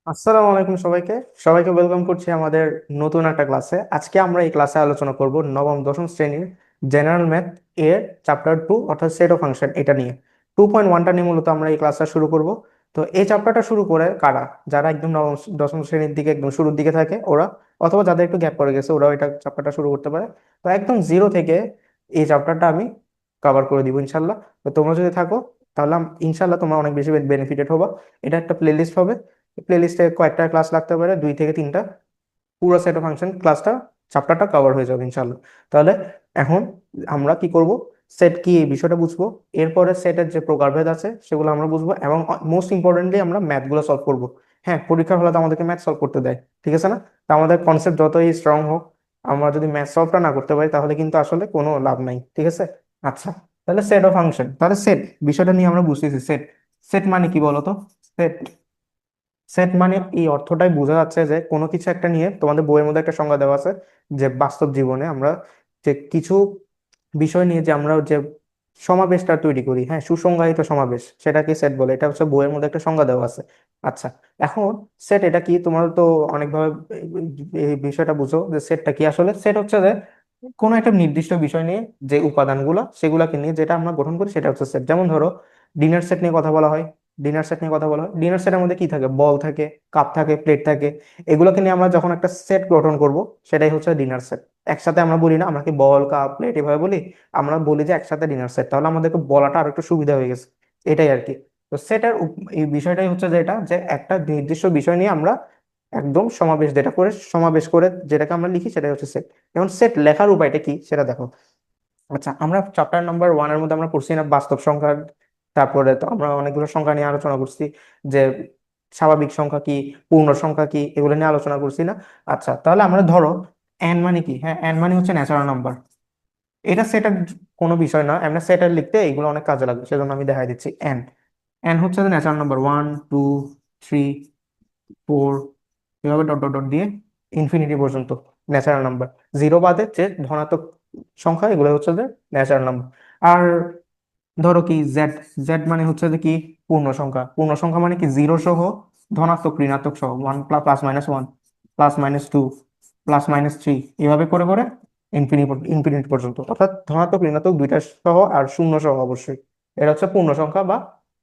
আসসালামু আলাইকুম সবাইকে সবাইকে ওয়েলকাম করছি আমাদের নতুন একটা ক্লাসে। আজকে আমরা এই ক্লাসে আলোচনা করব নবম দশম শ্রেণীর জেনারেল ম্যাথ এর চ্যাপ্টার 2 অর্থাৎ সেট অফ ফাংশন এটা নিয়ে 2.1টা নিয়ে মূলত আমরা এই ক্লাসটা শুরু করব। তো এই চ্যাপ্টারটা শুরু করে কারা, যারা একদম নবম দশম শ্রেণীর দিকে একদম শুরুর দিকে থাকে ওরা, অথবা যাদের একটু গ্যাপ পড়ে গেছে ওরাও এটা চ্যাপ্টারটা শুরু করতে পারে। তো একদম জিরো থেকে এই চ্যাপ্টারটা আমি কভার করে দিব ইনশাল্লাহ। তো তোমরা যদি থাকো তাহলে ইনশাল্লাহ তোমরা অনেক বেশি বেনিফিটেড হবা। এটা একটা প্লেলিস্ট হবে, প্লেলিস্টে কয়েকটা ক্লাস লাগতে পারে, 2 থেকে 3টা। পুরো সেট অফ ফাংশন ক্লাসটা চ্যাপ্টারটা কভার হয়ে যাবে ইনশাল্লাহ। তাহলে এখন আমরা কি করব, সেট কি এই বিষয়টা বুঝবো, এরপরে সেটের যে প্রকারভেদ আছে সেগুলো আমরা বুঝবো, এবং মোস্ট ইম্পর্টেন্টলি আমরা ম্যাথ গুলো সলভ করবো। হ্যাঁ, পরীক্ষার হলে তো আমাদেরকে ম্যাথ সলভ করতে দেয়, ঠিক আছে না? তো আমাদের কনসেপ্ট যতই স্ট্রং হোক, আমরা যদি ম্যাথ সলভটা না করতে পারি তাহলে কিন্তু আসলে কোনো লাভ নাই, ঠিক আছে? আচ্ছা, তাহলে সেট অফ ফাংশন, তাহলে সেট বিষয়টা নিয়ে আমরা বুঝতেছি। সেট সেট মানে কি বলতো? সেট সেট মানে এই অর্থটাই বোঝা যাচ্ছে যে কোনো কিছু একটা নিয়ে তোমাদের বইয়ের মধ্যে একটা সংজ্ঞা দেওয়া আছে, যে বাস্তব জীবনে আমরা যে কিছু বিষয় নিয়ে যে আমরা যে সমাবেশটা তৈরি করি, হ্যাঁ, সুসংজ্ঞায়িত সমাবেশ, সেটাকে সেট বলে। এটা হচ্ছে বইয়ের মধ্যে একটা সংজ্ঞা দেওয়া আছে। আচ্ছা, এখন সেট এটা কি, তোমার তো অনেকভাবে এই বিষয়টা বুঝো যে সেটটা কি। আসলে সেট হচ্ছে যে কোনো একটা নির্দিষ্ট বিষয় নিয়ে যে উপাদানগুলো সেগুলোকে নিয়ে যেটা আমরা গঠন করি সেটা হচ্ছে সেট। যেমন ধরো ডিনার সেট নিয়ে কথা বলা হয়, ডিনার সেটের মধ্যে কি থাকে? বল থাকে, কাপ থাকে, প্লেট থাকে। এগুলোকে নিয়ে আমরা যখন একটা সেট গঠন করব সেটাই হচ্ছে ডিনার সেট। একসাথে আমরা বলি না, আমরা কি বল কাপ প্লেট এভাবে বলি? আমরা বলি যে একসাথে ডিনার সেট, তাহলে আমাদেরকে বলাটা আর একটু সুবিধা হয়ে গেছে, এটাই আর কি। তো সেটার এই বিষয়টাই হচ্ছে যে এটা যে একটা নির্দিষ্ট বিষয় নিয়ে আমরা একদম সমাবেশ যেটা করে, সমাবেশ করে যেটাকে আমরা লিখি সেটাই হচ্ছে সেট। এখন সেট লেখার উপায়টা কি সেটা দেখো। আচ্ছা, আমরা চ্যাপ্টার নাম্বার 1 এর মধ্যে আমরা পড়ছি না বাস্তব সংখ্যা, তারপরে তো আমরা অনেকগুলো সংখ্যা নিয়ে আলোচনা করছি, যে স্বাভাবিক সংখ্যা কি, পূর্ণ সংখ্যা কি, এগুলো নিয়ে আলোচনা করছি না? আচ্ছা, তাহলে আমরা ধরো এন মানে কি, হ্যাঁ, এন মানে হচ্ছে ন্যাচারাল নাম্বার। এটা সেটার কোনো বিষয় না, এমনি সেটার লিখতে এগুলো অনেক কাজে লাগবে, সেজন্য আমি দেখাই দিচ্ছি। এন এন হচ্ছে ন্যাচারাল নাম্বার, 1 2 3 4, এভাবে ডট ডট ডট দিয়ে ইনফিনিটি পর্যন্ত ন্যাচারাল নাম্বার। জিরো বাদে যে ধনাত্মক সংখ্যা এগুলো হচ্ছে যে ন্যাচারাল নাম্বার। আর ধরো কি জেড, জেড মানে হচ্ছে যে কি, পূর্ণ সংখ্যা। পূর্ণ সংখ্যা মানে কি, জিরো সহ, ধনাত্মক ঋণাত্মক সহ, one plus minus one, plus minus 2, plus minus 3, এভাবে করে করে ইনফিনিটি পর্যন্ত, অর্থাৎ ধনাত্মক ঋণাত্মক দুইটা সহ আর শূন্য সহ অবশ্যই। এটা হচ্ছে পূর্ণ সংখ্যা বা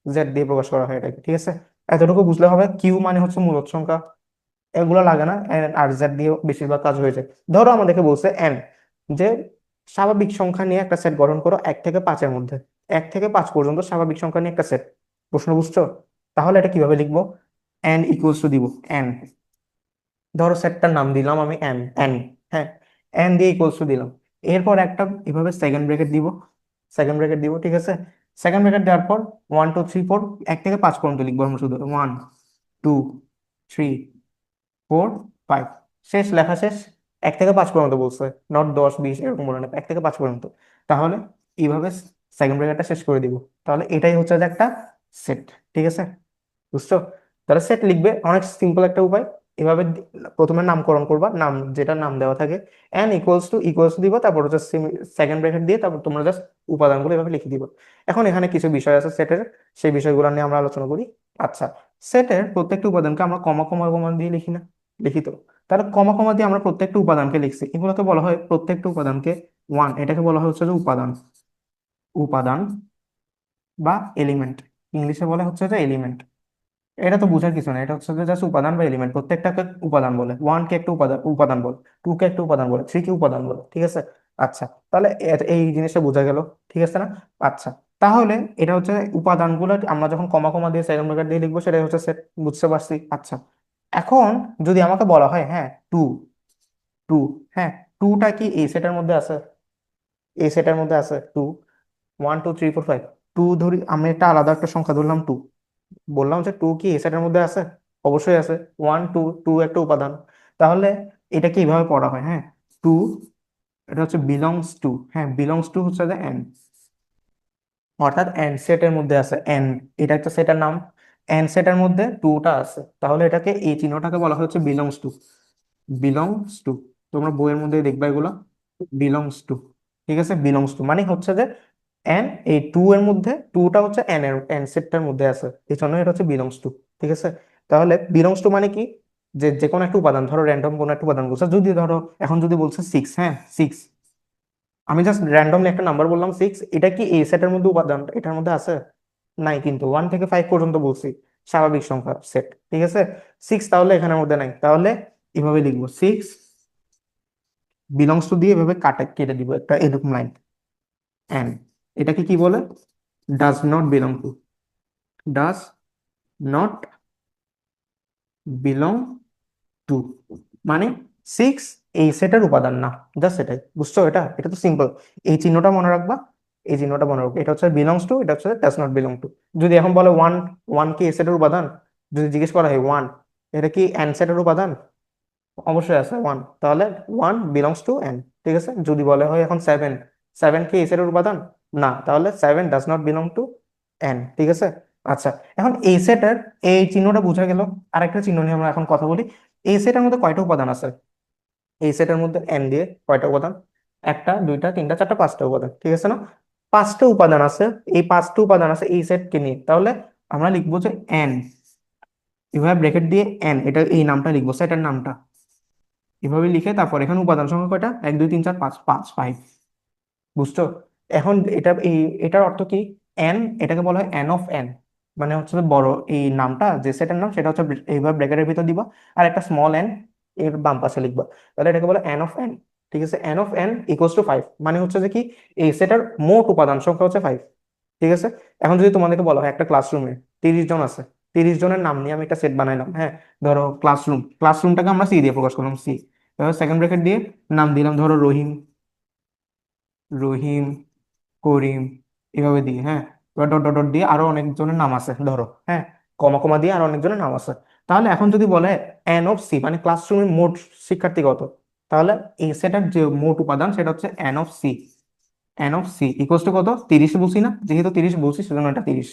জেড দিয়ে প্রকাশ করা হয় এটাকে, ঠিক আছে? এতটুকু বুঝলে হবে। কিউ মানে হচ্ছে মূলদ সংখ্যা, এগুলো লাগে না, আর জেড দিয়ে বেশিরভাগ কাজ হয়ে যায়। ধরো আমাদেরকে বলছে এন, যে স্বাভাবিক সংখ্যা নিয়ে একটা সেট গঠন করো 1 থেকে 5-এর মধ্যে, 1 থেকে 5 পর্যন্ত স্বাভাবিক সংখ্যা নিয়ে একটা সেট। প্রশ্ন বুঝছো? তাহলে এটা কিভাবে লিখবো? এন ইকুয়ালস টু দিব এন, ধরো সেটটার নাম দিলাম আমি এন এন, হ্যাঁ, এন দিয়ে ইকুয়ালস টু দিলাম। এরপর একটা এভাবে সেকেন্ড ব্র্যাকেট দিব, ঠিক আছে? সেকেন্ড ব্র্যাকেট দেওয়ার পর 1 2 3 4, 1 থেকে 5 পর্যন্ত লিখবো আমরা শুধু, 1 2 3 4 5, শেষ, লেখা শেষ। 1 থেকে 5 পর্যন্ত বলছে, নট 10 20 এরকম বলে না, 1 থেকে 5 পর্যন্ত। তাহলে এইভাবে সেকেন্ড ব্র্যাকেটটা শেষ করে দিব। তাহলে এটাই হচ্ছে যে একটা সেট, ঠিক আছে? বুঝছো? তাহলে সেট লিখবে অনেক সিম্পল একটা উপায়। এভাবে প্রথমে নামকরণ করবা, নাম যেটা নাম দেওয়া থাকে, এন ইকুয়ালস টু দিবা, তারপর হচ্ছে সেকেন্ড ব্র্যাকেট দিয়ে তারপর তোমরা জাস্ট উপাদানগুলো এভাবে লিখে দিবা। এখন এখানে কিছু বিষয় আছে সেটের, সেই বিষয়গুলো নিয়ে আমরা আলোচনা করি। আচ্ছা, সেটের প্রত্যেকটা উপাদানকে আমরা কমা কমা কমা দিয়ে লিখি না? লিখি তো। তাহলে কমা কমা দিয়ে আমরা প্রত্যেকটা উপাদানকে লিখছি, এগুলোকে বলা হয় প্রত্যেকটা উপাদানকে ওয়ান, এটাকে বলা হয় হচ্ছে যে উপাদান। উপাদান বা এলিমেন্ট, ইংলিশে বলে হচ্ছে যে এলিমেন্ট। এটা তো বোঝার কিছু না, এটা হচ্ছে যে জাস্ট উপাদান বা এলিমেন্ট, প্রত্যেকটাকে উপাদান বলে। ওয়ান কে একটা উপাদান উপাদান বলে, টু কে একটা উপাদান বলে, থ্রি কে উপাদান বলে, ঠিক আছে? আচ্ছা, তাহলে এই জিনিসটা বোঝা গেল, ঠিক আছে না? আচ্ছা, তাহলে এটা হচ্ছে উপাদানগুলো আমরা যখন কমা কমা দিয়ে সেকেন্ড ব্র্যাকেট দিয়ে লিখবো সেটাই হচ্ছে সেট, বুঝতে পারছি? আচ্ছা, এখন যদি আমাকে বলা হয়, হ্যাঁ, টু, টু, হ্যাঁ, টুটা কি এই সেটের মধ্যে আছে? এই সেটের মধ্যে আছে টু, 1 2 3 4 5। টু ধরি, আমি একটা আলাদা একটা সংখ্যা ধরলাম টু, বললাম যে টু কি এই সেটের মধ্যে আছে? অবশ্যই আছে। 1 2 2 একটা উপাদান। তাহলে এটা কিভাবে পড়া হয়? হ্যাঁ, টু, এটা হচ্ছে বিলংস টু, হ্যাঁ, বিলংস টু হচ্ছে যে এন, অর্থাৎ এন সেটের মধ্যে আছে এন, এটা একটা সেটের নাম। এন সেটের মধ্যে টুটা আছে, তাহলে এটাকে, এই চিহ্নটাকে বলা হচ্ছে বিলংস টু। বিলংস টু, তোমরা বইয়ের মধ্যে দেখবা এগুলো, বিলংস টু, ঠিক আছে? বিলংস টু মানে হচ্ছে যে এন, এই টু এর মধ্যে, টুটা হচ্ছে এন এর, এন সেটটার মধ্যে আছে, এই জন্য এটা হচ্ছে বিলংস টু, ঠিক আছে? তাহলে বিলংস টু মানে কি, যে যে কোনো একটা উপাদান, ধরো র্যান্ডম কোনো একটা উপাদান বলছে, যদি ধরো এখন যদি বলছে 6, হ্যাঁ 6, আমি জাস্ট র্যান্ডমলি একটা নাম্বার বললাম 6, এটা কি এই সেটের মধ্যে উপাদান এটার মধ্যে আছে? নাই, কিন্তু 1 থেকে 5 পর্যন্ত বলছি স্বাভাবিক সংখ্যা সেট, ঠিক আছে। 6 তাহলে এখানের মধ্যে নাই, তাহলে এভাবে লিখবো 6 বিলংস টু দিয়ে এভাবে কেটে দিব একটা এরকম লাইন, এন্ড এটাকে কি বলে, does not belong to, does not belong to, মানে 6 এই সেটের উপাদান না, জাস্ট সেটাই, বুঝছো? এটা এটা তো সিম্পল, এই চিহ্নটা মনে রাখবা, এই চিহ্নটা মনে রাখবা, এটা হচ্ছে বিলংস টু, এটা হচ্ছে ডাজ নট বিলং টু। যদি এখন বলে ওয়ান, ওয়ান কি এই সেটের উপাদান, যদি জিজ্ঞেস করা হয় ওয়ান এটা কি এন সেটের উপাদান, অবশ্যই আছে ওয়ান, তাহলে ওয়ান বিলংস টু এন, ঠিক আছে। যদি বলে হয় এখন সেভেন, সেভেন কি এই সেটের উপাদান, না, তাহলে seven does not belong to N, ঠিক আছে। আচ্ছা, এখন এই সেটের এই চিহ্নটা বোঝা গেল, আরেকটা চিহ্ন নিয়ে আমরা এখন কথা বলি। এই সেটের মধ্যে কয়টা উপাদান আছে, এই সেটের মধ্যে এন দিয়ে কয়টা উপাদান, একটা দুইটা তিনটা চারটা পাঁচটা উপাদান, ঠিক আছে না? পাঁচটা উপাদান আছে, এই পাঁচটা উপাদান আছে এই সেটকে নিয়ে, তাহলে আমরা লিখবো যে এন, এভাবে ব্র্যাকেট দিয়ে এন, এটা এই নামটা লিখবো, সেটের নামটা এভাবে লিখে, তারপর এখানে উপাদান সংখ্যা কয়টা, 1 2 3 4 5, 5 বুঝছো? এখন এটা এই এটার অর্থ কি, এন এটাকে বলা হয় এন অফ এন, মানে হচ্ছে যে বড় এই নামটা যে সেটের নাম সেটা হচ্ছে এইভাবে ব্র্যাকেটের ভিতর দিবা, আর একটা স্মল এন এর বাম পাশে লিখবা, তাহলে এটাকে বলে এন অফ এন, ঠিক আছে। N of N equals to 5, মানে হচ্ছে যে কি, এই সেটার মোট উপাদান সংখ্যা হচ্ছে 5, ঠিক আছে। এখন যদি তোমাদেরকে বলা হয় একটা ক্লাসরুমে 30 জন আছে, 30 জনের নাম নিয়ে আমি একটা সেট বানাইলাম, হ্যাঁ, ধরো ক্লাসরুম, ক্লাসরুমটাকে আমরা সি দিয়ে প্রকাশ করলাম, সি, সেকেন্ড ব্র্যাকেট দিয়ে নাম দিলাম ধরো রহিম, রহিম, করিম, এভাবে দিয়ে, হ্যাঁ, এবার ডট ডট ডট দিয়ে আরো অনেকজনের নাম আছে ধরো, হ্যাঁ, কমা কমা দিয়ে আরো অনেকজনের নাম আছে। তাহলে এখন যদি বলে এন অফ সি, মানে ক্লাসরুমের মোট শিক্ষার্থী কত, তাহলে এই সেটার যে মোট উপাদান সেটা হচ্ছে N of C, N of C equals to কত, 30 বলছি না, যেহেতু 30 বলছি সেজন্য এটা 30,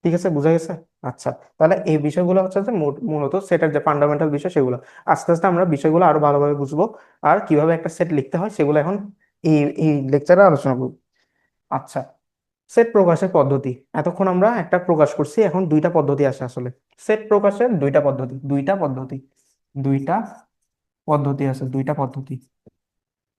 ঠিক আছে, বোঝা গেছে। আচ্ছা, তাহলে এই বিষয়গুলো হচ্ছে যে মূলত সেটের যে ফান্ডামেন্টাল বিষয় সেগুলো, আস্তে আস্তে আমরা বিষয়গুলো আরো ভালোভাবে বুঝবো, আর কিভাবে একটা সেট লিখতে হয় সেগুলো এখন এই এই লেকচারে আলোচনা করবো। আচ্ছা, সেট প্রকাশের পদ্ধতি, এতক্ষণ আমরা একটা প্রকাশ করছি, এখন দুইটা পদ্ধতি আসে আসলে, সেট প্রকাশের দুইটা পদ্ধতি, দুইটা পদ্ধতি আছে, দুইটা পদ্ধতি।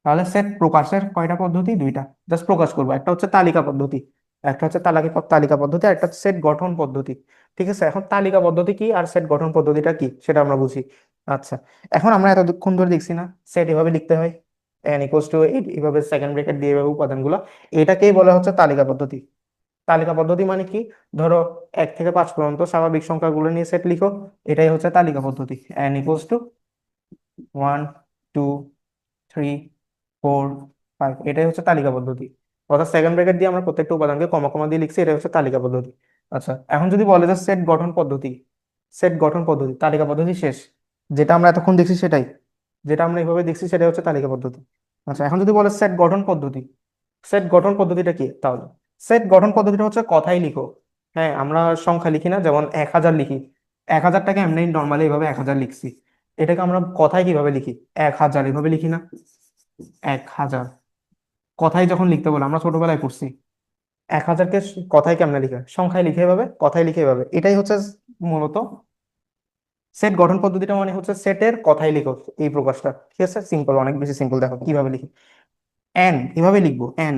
তাহলে সেট প্রকাশের কয়টা পদ্ধতি, দুইটা, জাস্ট প্রকাশ করবো, একটা হচ্ছে তালিকা পদ্ধতি, একটা হচ্ছে তালিকা পদ্ধতি, আর একটা সেট গঠন পদ্ধতি, ঠিক আছে। এখন তালিকা পদ্ধতি কি আর সেট গঠন পদ্ধতিটা কি সেটা আমরা বুঝি। আচ্ছা, এখন আমরা এতক্ষণ ধরে দেখছি না সেট এভাবে লিখতে হয়, এন ইকুয়ালস টু এইভাবে সেকেন্ড ব্র্যাকেট দিয়ে এভাবে উপাদানগুলো, এটাকেই বলা হচ্ছে তালিকা পদ্ধতি। তালিকা পদ্ধতি মানে কি, ধরো 1 থেকে 5 পর্যন্ত স্বাভাবিক সংখ্যাগুলো নিয়ে সেট লিখো, এটাই হচ্ছে তালিকা পদ্ধতি, এন ইকুয়ালস টু 1 2 3 4 5, এটাই হচ্ছে তালিকা পদ্ধতি। অর্থাৎ সেকেন্ড ব্র্যাকেট দিয়ে আমরা প্রত্যেকটা উপাদানকে কমা কমা দিয়ে লিখছি, এটাই হচ্ছে তালিকা পদ্ধতি। আচ্ছা, এখন যদি বলে যে সেট গঠন পদ্ধতি, সেট গঠন পদ্ধতি, তালিকা পদ্ধতি শেষ, যেটা আমরা এতক্ষণ দেখছি সেটাই, যেটা আমরা এইভাবে দেখছি সেটাই হচ্ছে তালিকা পদ্ধতি। আচ্ছা, এখন যদি বলে সেট গঠন পদ্ধতি, সেট গঠন পদ্ধতিটা কি তাহলে, সেট গঠন পদ্ধতিটা হচ্ছে কথাই লিখো, হ্যাঁ, আমরা সংখ্যা লিখি না, যেমন 1000 লিখি, 1000টাকে এমনি নর্মালি এইভাবে 1000 লিখছি, এটাকে আমরা কথায় কিভাবে লিখি, 1000 এভাবে লিখি না, 1000 কথায় যখন লিখতে বলে, আমরা ছোটবেলায় পড়ছি 1000কে কথায় কেমনে লিখে, সংখ্যায় লিখে এভাবে, কথায় লিখে এভাবে, এটাই হচ্ছে মূলত সেট গঠন পদ্ধতিটা, মানে হচ্ছে সেটের কথাই লিখো, এই প্রকাশটা, ঠিক আছে, সিম্পল, অনেক বেশি সিম্পল, দেখো কিভাবে লিখি, এন এভাবে লিখবো, এন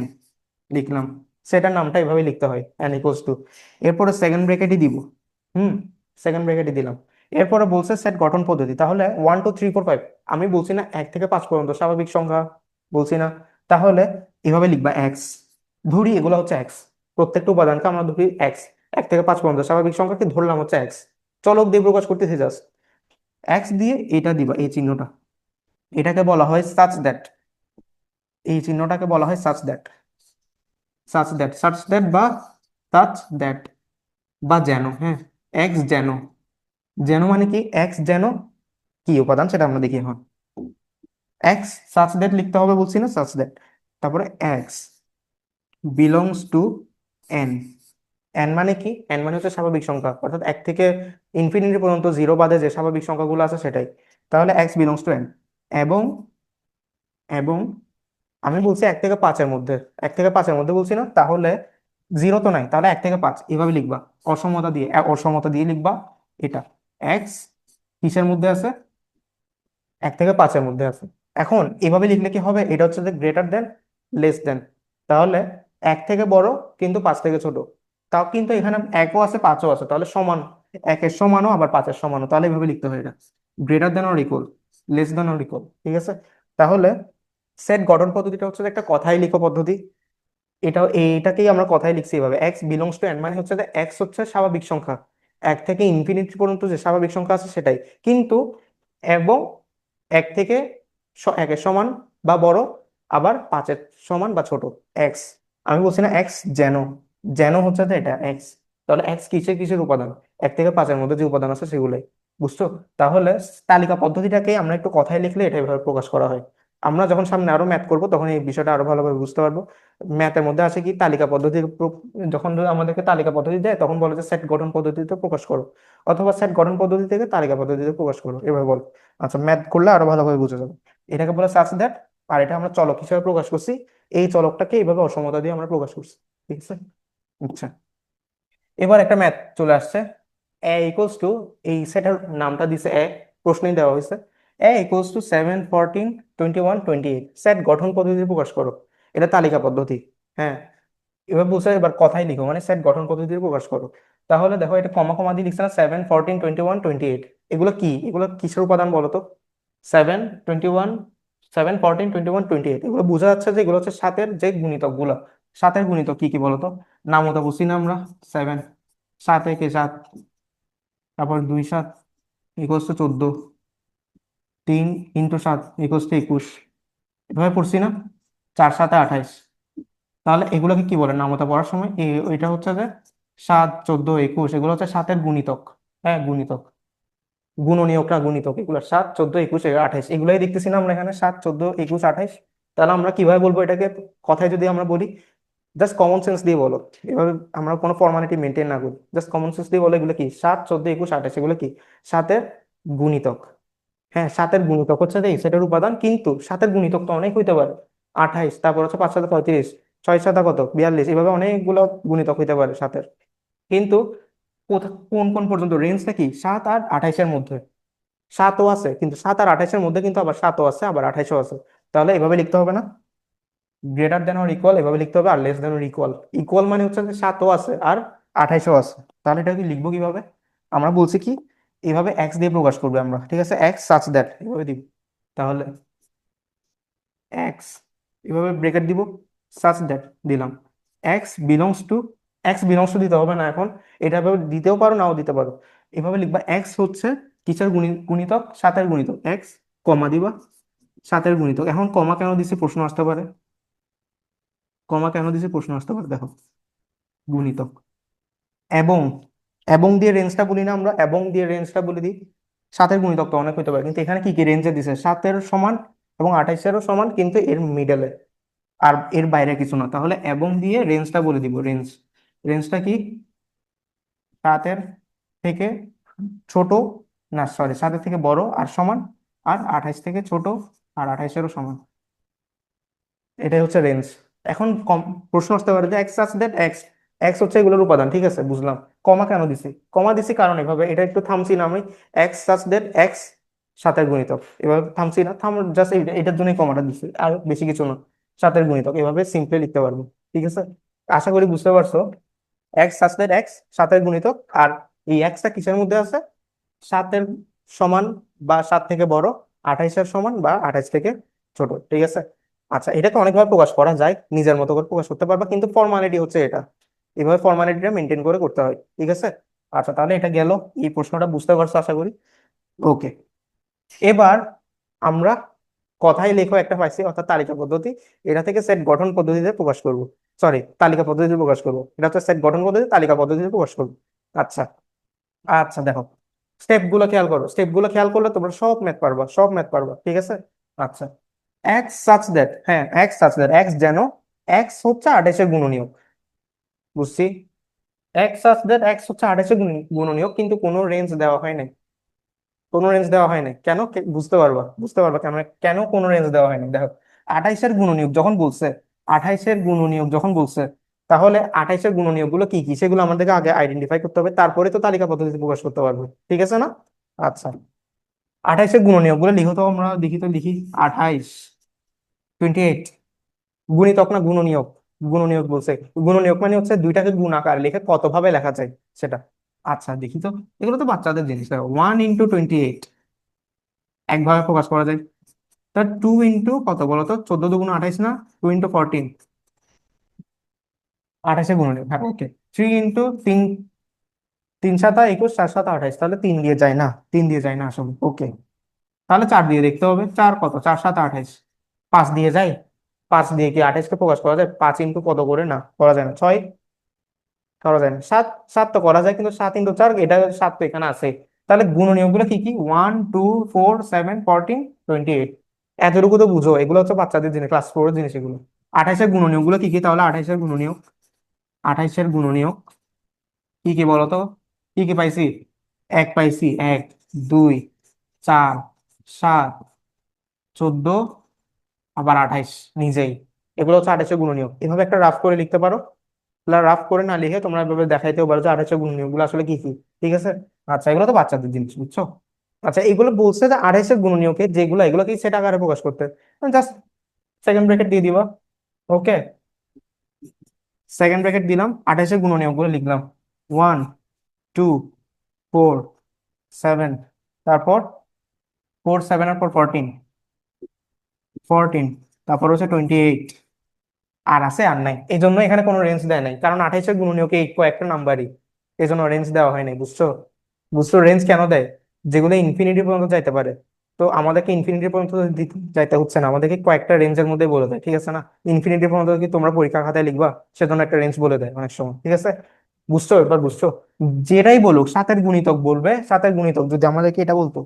লিখলাম, সেটার নামটা এভাবে লিখতে হয়, এন ইকুয়ালস টু, এরপরে সেকেন্ড ব্র্যাকেটই দিব, হুম, সেকেন্ড ব্র্যাকেটই দিলাম, এরপরে বলছে সেট গঠন পদ্ধতি, তাহলে 1 2 3 4 5, আমি বলছি না 1 থেকে 5 পর্যন্ত স্বাভাবিক সংখ্যা, বলছি না, তাহলে এভাবে লিখবা এক্স, ধরি এগুলো হচ্ছে এক্স, প্রত্যেকটা উপাদানকে আমরা ধরি এক্স, 1 থেকে 5 পর্যন্ত স্বাভাবিক সংখ্যাকে ধরলাম হচ্ছে এক্স, চলক দিয়ে প্রকাশ করতেছি জাস্ট, এক্স দিয়ে এটা দিবা, এই চিহ্নটা, এটাকে বলা হয় সাচ দ্যাট, এই চিহ্নটাকে বলা হয় সাচ দ্যাট, সাচ দ্যাট বা সাচ দ্যাট, বা যেন, হ্যাঁ, এক্স যেন, যেন মানে কি, এক্স যেন কি উপাদান সেটা আমরা দেখি এখন, এক্স সাচ দ্যাট লিখতে হবে বলছি না, সাচ দ্যাট, তারপরে x belongs to N, N মানে কি, এন মানে হচ্ছে স্বাভাবিক সংখ্যা, অর্থাৎ 1 থেকে ইনফিনিটি পর্যন্ত জিরো বাদে যে স্বাভাবিক সংখ্যাগুলো আছে সেটাই, তাহলে এক্স বিলংস টু এন, এবং এবং আমি বলছি 1 থেকে 5-এর মধ্যে, 1 থেকে 5-এর মধ্যে বলছি না, তাহলে জিরো তো নাই, তাহলে 1 থেকে 5 এভাবে লিখবা, অসমতা দিয়ে লিখবা এটা, এক্স কিসের মধ্যে আছে, 1 থেকে 5-এর মধ্যে আছে। এখন এভাবে লিখলে কি হবে, এটা হচ্ছে যে গ্রেটার দেন লেস দেন, তাহলে 1 থেকে বড় কিন্তু 5 থেকে ছোট। তাও কিন্তু এখানে 1ও আছে 5ও আছে, তাহলে সমান, 1-এর সমানও আবার 5-এর সমানও, তাহলে এভাবে লিখতে হয় এটা, greater than or equal, less than or equal, ঠিক আছে। তাহলে সেট গঠন পদ্ধতিটা হচ্ছে যে একটা কথাই লিখো পদ্ধতি। এইটাকেই আমরা কথায় লিখছি এভাবে, এক্স বিলংস টু এন, মানে হচ্ছে যে এক্স হচ্ছে স্বাভাবিক সংখ্যা, 1 থেকে ইনফিনিটি পর্যন্ত যে স্বাভাবিক সংখ্যা আছে সেটাই, কিন্তু এবং 1 থেকে 1-এর সমান বা বড়, আবার 5-এর সমান বা ছোট। এক্স, আমি বলছি না এক্স যেন, যেন হচ্ছে যে এটা এক্স, তাহলে এক্স কিসের কিসের উপাদান, 1 থেকে 5-এর মধ্যে যে উপাদান আছে সেগুলোই, বুঝছো। তাহলে তালিকা পদ্ধতিটাকে আমরা একটু কথায় লিখলে এটা এভাবে প্রকাশ করা হয়। আমরা যখন সামনে আরো ম্যাথ করব তখন এই বিষয়টা আরো ভালোভাবে বুঝতে পারবো। ম্যাথের মধ্যে আছে কি তালিকা পদ্ধতি, যখন ধরো আমাদেরকে তালিকা পদ্ধতি দেয় তখন বলে যে সেট গঠন পদ্ধতিতে প্রকাশ করো, অথবা সেট গঠন পদ্ধতি থেকে তালিকা পদ্ধতিতে প্রকাশ করো, এভাবে বল। আচ্ছা, ম্যাথ করলে আরো ভালোভাবে বুঝে যাবে। এটাকে বলে সাচ দ্যাট, আর এটা আমরা চলক হিসেবে প্রকাশ করছি, এই চলকটাকে এইভাবে অসমতা দিয়ে আমরা প্রকাশ করছি, ঠিক আছে। আচ্ছা, এবার একটা ম্যাথ চলে আসছে, এ ইকুয়ালস টু, এই সেটার নামটা দিছে এ, প্রশ্নই দেওয়া হয়েছে, এ ইকুয়ালস টু 7, 14, 21, 28, সেট গঠন পদ্ধতি প্রকাশ করো। এটা তালিকা পদ্ধতি, হ্যাঁ। এবার বুঝছো, এবার কথাই লিখো, মানে সেট গঠন পদ্ধতি প্রকাশ করো। তাহলে দেখো এটা কমা কমা দিয়ে লিখছে না, 7, 14, 21, 28, এগুলো কি, এগুলো কিসের উপাদান বলো তো। 7, 21, 7, 14, 21, 28, এগুলো বোঝা যাচ্ছে যে এগুলো হচ্ছে সাতের যে গুণিতক গুলো। সাতের গুণিতক কি কি বলতো, নাম মতো বুঝছি না আমরা, 7, 7 একে 7, তারপর 2 7 ইকুয়ালস টু 14, 3 × 7 ইকুয়ালস টু 21, এভাবে পড়ছি না, 4 7 28। তাহলে এগুলোকে কি বলে নামতা পড়ার সময়, এটা হচ্ছে যে 7, 14, 21, এগুলো হচ্ছে সাতের গুণিতক, হ্যাঁ গুণিতক, গুণনীয়ক না গুণিতক, এগুলো 7, 14, 21, 28, এগুলাই দেখতেছি না আমরা এখানে, 7, 14, 21, 28। তাহলে আমরা কিভাবে বলবো এটাকে, কথায় যদি আমরা বলি, জাস্ট কমন সেন্স দিয়ে বলো, এভাবে আমরা কোনো ফর্মালিটি মেনটেন না করি, জাস্ট কমন সেন্স দিয়ে বলো এগুলো কি, 7, 14, 21, 28, এগুলো কি সাতের গুণিতক। হ্যাঁ, সাতের গুণিতক হচ্ছে যে এই সেটের উপাদান, কিন্তু সাতের গুণিতক তো অনেক হইতে পারে, 28, তারপর হচ্ছে 5 7 35, 6 7 কত 42, এভাবে অনেকগুলো গুণিতক হইতে পারে সাতের, কিন্তু কোন কোন পর্যন্ত রেঞ্জটা কি, 7 আর 28-এর মধ্যে। সাতও আছে, কিন্তু 7 আর 28-এর মধ্যে কিন্তু আবার 7ও আছে আবার 28ও আছে, তাহলে এভাবে লিখতে হবে না, গ্রেটার দেন অর ইকুয়াল এভাবে লিখতে হবে, আর less than or equal, equal মানে হচ্ছে যে 7ও আছে আর 28ও আছে। তাহলে এটা কি লিখবো কিভাবে, আমরা বলছি কি এভাবে এক্স দিয়ে প্রকাশ করবে আমরা, ঠিক আছে, এক্স সাচ দ্যাট এভাবে দিব। তাহলে এক্স, এভাবে ব্রেকেট দিব, সাচ দ্যাট দিলাম, x belongs two, x belongs two দিতে হবে না এখন, এটা এভাবে দিতেও পারো নাও দিতে পারো। এভাবে লিখবা এক্স হচ্ছে কিসের গুণিতক, সাতের গুণিতক, এক্স কমা দিবা, সাতের গুণিতক। এখন কমা কেন দিছে প্রশ্ন আসতে পারে, কমা কেন দিছে প্রশ্ন আসতে পারে, দেখো গুণিতক, এবং, এবং দিয়ে রেঞ্জটা বলি না আমরা, এবং দিয়ে রেঞ্জটা বলে দিই, সাতের গুণিতক তো অনেক হতে পারে, কিন্তু এখানে কি কি রেঞ্জে দিছে, সাতের সমান এবং 28-এরও সমান, কিন্তু এর মিডলে, আর এর বাইরে কিছু না, তাহলে এবং দিয়ে রেঞ্জটা বলে দিব, রেঞ্জ, রেঞ্জটা কি, 7-এর থেকে ছোট, না সরি 7-এর থেকে বড় আর সমান, আর 28 থেকে ছোট আর 28-এরও সমান, এটাই হচ্ছে রেঞ্জ। এখন প্রশ্ন আসতে পারে যে x such that x, x হচ্ছে এগুলোর উপাদান, ঠিক আছে বুঝলাম, কমা কেন দিছি, কমা দিছি কারণ এভাবে, এটা একটু থামছি না আমি, এক্স সাচ দ্যাট এক্স সাতের গুণিতক, এভাবে থামছি না, জাস্ট এটার জন্যই কমাটা দিছি, আর বেশি কিছু না, সাতের গুণিতক, এভাবে সিম্পলি লিখতে পারবো, ঠিক আছে। আশা করি বুঝতে পারছো, এক্স সাচ দ্যাট এক্স সাতের গুণিতক, আর এই এক্সটা কিসের মধ্যে আছে, সাতের সমান বা 7 থেকে বড়, 28-এর সমান বা 28 থেকে ছোট, ঠিক আছে। আচ্ছা, এটাকে অনেকভাবে প্রকাশ করা যায়, নিজের মতো করে প্রকাশ করতে পারবা, কিন্তু ফর্মালিটি হচ্ছে এটা, এভাবে ফর্মালিটিটা মেনটেন করে করতে হয়, ঠিক আছে। আচ্ছা, তাহলে এটা গেল, এই প্রশ্নটা বুঝতে পারছো আশা করি। ওকে, এবার আমরা কথাই লেখো একটা পাইছি, অর্থাৎ তালিকা পদ্ধতি, এটা থেকে সেট গঠন পদ্ধতিতে প্রকাশ করব, সরি তালিকা পদ্ধতিতে প্রকাশ করব, এটা হচ্ছে সেট গঠন পদ্ধতি তালিকা পদ্ধতিতে প্রকাশ করব। আচ্ছা, আচ্ছা দেখো, স্টেপ গুলো খেয়াল করো, স্টেপ গুলো খেয়াল করলে তোমরা সব ম্যাথ পারবা, সব ম্যাথ পারবা, ঠিক আছে। আচ্ছা, এক্স সাচ দ্যাট, হ্যাঁ এক্স সাচ দ্যাট, এক্স যেন, এক্স হচ্ছে 28-এর গুণনীয়ক, বুঝছি, এক্স সাচ দ্যাট এক্স হচ্ছে 28-এর গুণনীয়ক, কিন্তু কোনো রেঞ্জ দেওয়া হয় নাই, কোনো রেঞ্জ দেওয়া হয় নাই, কেন বুঝতে পারবা, বুঝতে পারবা কেন, কেন কোনো রেঞ্জ দেওয়া হয় নাই, দেখো 28-এর গুণনীয়ক যখন বলছে, 28-এর গুণনীয়ক যখন বলছে, তাহলে 28-এর গুণনীয়ক গুলো কি কি সেগুলো আমাদেরকে আগে আইডেন্টিফাই করতে হবে, তারপরে তো তালিকা পদ্ধতিতে প্রকাশ করতে পারবো, ঠিক আছে না? আচ্ছা, 28-এর গুণনীয়ক গুলো লিখো তো, আমরা লিখি 28, 28 গুণিতক না গুণনীয়ক? গুণনীয়ক বলছে। গুণনীয়ক মানে হচ্ছে দুইটাকে গুণ আকারে লিখে কত ভাবে লেখা যায় সেটা। আচ্ছা দেখি তো, এগুলো তো বাচ্চাদের জিনিস। 1 × 28 একভাবে প্রকাশ করা যায়। তা 2 কত বলতো, 14 × 2 = 28 না? 2 × 14, 28-এর গুণনীয়ক, হ্যাঁ ওকে। 3 × 3, 3 × 7 = 21, 4 × 7 = 28, তাহলে 3 দিয়ে যায় না, 3 দিয়ে যায় না আসলে, ওকে। তাহলে 4 দিয়ে দেখতে হবে, 4 কত, 4 × 7 = 28। 5 দিয়ে যায়? 5 দিয়ে কি 28-কে প্রকাশ করা যায়? 5 × কত করে, না করা যায় না, 6 করা যায় না, 7, 7 তো করা যায়, কিন্তু 7 × 4 এটা 7 তো এখানে আছে। তাহলে গুণনীয়ক গুলো কি কি? 1, 2, 4, 7, 14, 28। এতটুকু তো বুঝো, এগুলো হচ্ছে বাচ্চাদের জিনিস, ক্লাস 4 জিনিস এগুলো। 28-এর গুণনীয়ক গুলো কি কি তাহলে? 28-এর গুণনীয়ক কি কি বলতো? কি কি পাইছি? 1 পাইছি, 1, 2, 4, 7, 14, আবার 28 নিজেই। এগুলো হচ্ছে 28-এর গুণনীয়ক। এভাবে একটা রাফ করে লিখতে পারো। রাফ করে না লিখে তোমরা এভাবে দেখাইতেও পারো যে 28-এর গুণনীয়ক গুলো আসলে কি কি, ঠিক আছে? আচ্ছা, এগুলো তো বাচ্চাদের জিনিস, বুঝছো? আচ্ছা, এগুলো বলছে যে 28-এর গুণনীয়কে যেগুলো, এগুলো কি সেট আকারে প্রকাশ করতে, জাস্ট সেকেন্ড ব্র্যাকেট দিয়ে দিবা, ওকে। সেকেন্ড ব্র্যাকেট দিলাম, 28-এর গুণনীয়ক গুলো লিখলাম। 1, 2, 4, 7, তারপর 4, 7 এর পর 14, 14, তারপর হচ্ছে 28, আর আছে আর নাই, এই জন্য এখানে কোনো রেঞ্জ দেয় নাই, কারণ 28-এর গুণনীয়কে এই কয়েকটা নাম্বারই, এই জন্য রেঞ্জ দেওয়া হয় নাই, বুঝছো? বুঝছো রেঞ্জ কেন দেয়? যেগুলো ইনফিনিটি পর্যন্ত যাইতে পারে, তো আমাদেরকে ইনফিনিটি পর্যন্ত যাইতে হচ্ছে না, আমাদেরকে কয়েকটা রেঞ্জের মধ্যে বলে দেয়, ঠিক আছে না? ইনফিনিটি পর্যন্ত কি তোমরা পরীক্ষার খাতায় লিখবা, সেজন্য একটা রেঞ্জ বলে দেয় অনেক সময়, ঠিক আছে? বুঝছো, এবার বুঝছো? যেটাই বলুক, 7-এর গুণিতক বলবে, 7-এর গুণিতক যদি আমাদেরকে এটা বলতো,